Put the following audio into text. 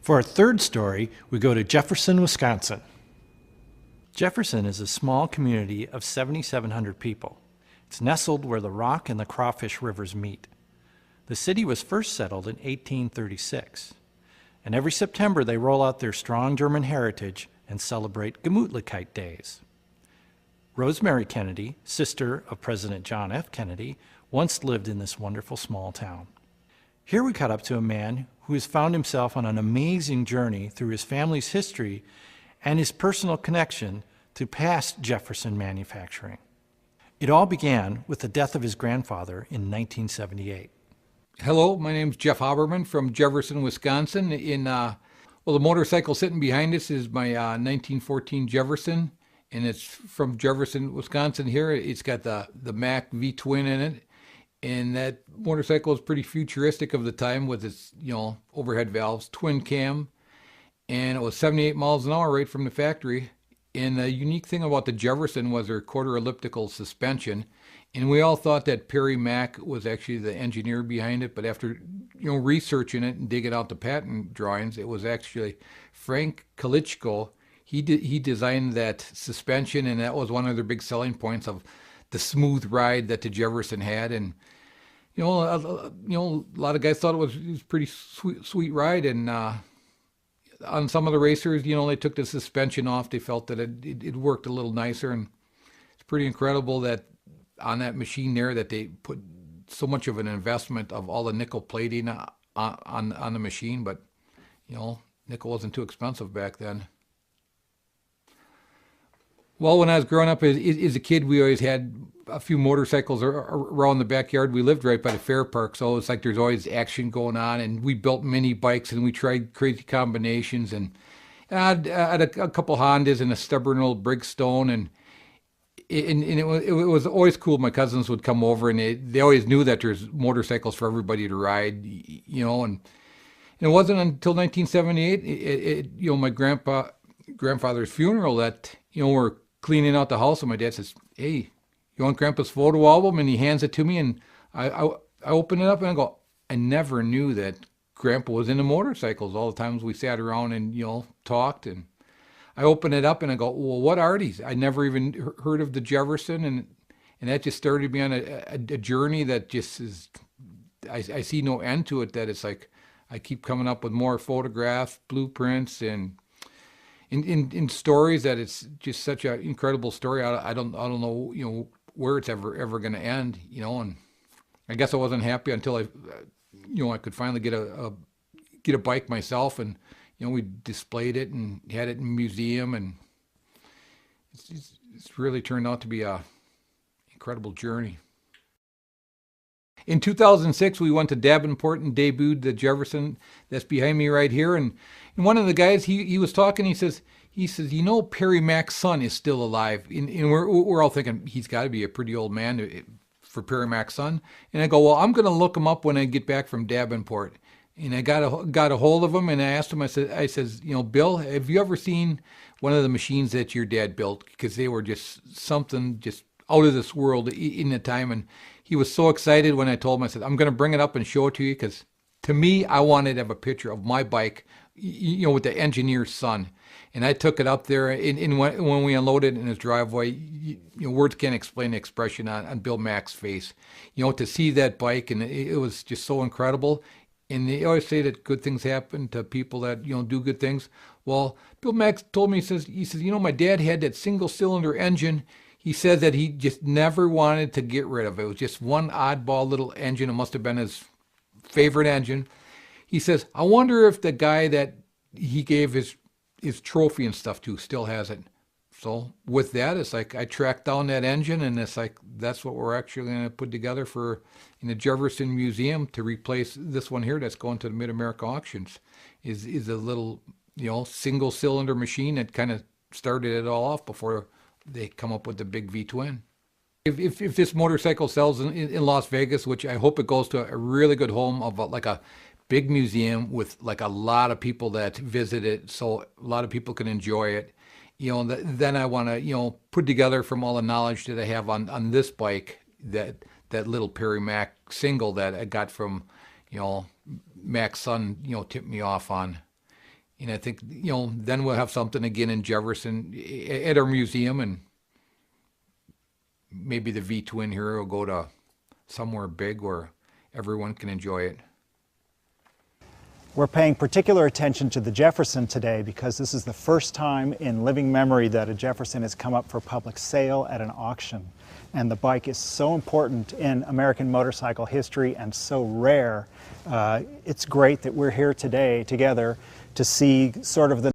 For our third story, we go to Jefferson, Wisconsin. Jefferson is a small community of 7,700 people. It's nestled where the Rock and the Crawfish rivers meet. The city was first settled in 1836, and every September they roll out their strong German heritage and celebrate Gemütlichkeit Days. Rosemary Kennedy, sister of President John F. Kennedy, once lived in this wonderful small town. Here we caught up to a man who has found himself on an amazing journey through his family's history and his personal connection to past Jefferson manufacturing. It all began with the death of his grandfather in 1978. Hello, my name's Jeff Haberman from Jefferson, Wisconsin. The motorcycle sitting behind us is my 1914 Jefferson, and it's from Jefferson, Wisconsin here. It's got the Mack V-twin in it, and that motorcycle is pretty futuristic of the time with its, overhead valves, twin cam, and it was 78 miles an hour right from the factory. And the unique thing about the Jefferson was their quarter elliptical suspension. And we all thought that Perry Mack was actually the engineer behind it, but after researching it and digging out the patent drawings, it was actually Frank Kalichko. He designed that suspension, and that was one of their big selling points of the smooth ride that the Jefferson had. And a lot of guys thought it was a pretty sweet ride, and on some of the racers, they took the suspension off. They felt that it worked a little nicer, and it's pretty incredible that on that machine there that they put so much of an investment of all the nickel plating on the machine. But nickel wasn't too expensive back then. Well, when I was growing up as a kid, we always had a few motorcycles around the backyard. We lived right by the fair park, so it's like there's always action going on. And we built mini bikes, and we tried crazy combinations. And I had a couple Hondas and a stubborn old Brigstone, and it was always cool. My cousins would come over, and they always knew that there's motorcycles for everybody to ride, And it wasn't until 1978, my grandfather's funeral that we're cleaning out the house, and my dad says, "Hey, you want Grandpa's photo album?" And he hands it to me, and I open it up, and I go, I never knew that Grandpa was into motorcycles. All the times we sat around and talked, and I open it up and I go, well, what are these? I never even heard of the Jefferson, and that just started me on a journey that just is, I see no end to it. That it's like I keep coming up with more photographs, blueprints, and in stories that it's just such an incredible story. I don't know where it's ever going to end. And I guess I wasn't happy until I could finally get a bike myself, and we displayed it and had it in a museum, and it's really turned out to be a incredible journey. In 2006, we went to Davenport and debuted the Jefferson that's behind me right here. And one of the guys, he was talking, he says, Perry Mack's son is still alive. And we're all thinking, he's got to be a pretty old man for Perry Mack's son. And I go, well, I'm going to look him up when I get back from Davenport. And I got a hold of him, and I asked him, I says, Bill, have you ever seen one of the machines that your dad built? Because they were just something just out of this world in the time. And he was so excited when I told him, I said, I'm going to bring it up and show it to you, because to me, I wanted to have a picture of my bike, with the engineer's son. And I took it up there, and when we unloaded it in his driveway, words can't explain the expression on Bill Mack's face. To see that bike, and it was just so incredible. And they always say that good things happen to people that, do good things. Well, Bill Mack told me, he says, my dad had that single-cylinder engine. He said that he just never wanted to get rid of it. It was just one oddball little engine. It must have been his favorite engine. He says, I wonder if the guy that he gave his trophy and stuff to still has it. So with that, it's like I tracked down that engine, and it's like that's what we're actually going to put together in the Jefferson Museum to replace this one here that's going to the Mid-America auctions. Is a little single-cylinder machine that kind of started it all off before they come up with the big V-twin. If this motorcycle sells in Las Vegas, which I hope it goes to a really good home of like a big museum with like a lot of people that visit it, so a lot of people can enjoy it. Then I want to, put together from all the knowledge that I have on this bike, that little Perry Mack single that I got from, Mack's son, tipped me off on. And I think, then we'll have something again in Jefferson at our museum, and maybe the V-twin here will go to somewhere big where everyone can enjoy it. We're paying particular attention to the Jefferson today because this is the first time in living memory that a Jefferson has come up for public sale at an auction. And the bike is so important in American motorcycle history and so rare. It's great that we're here today together to see sort of the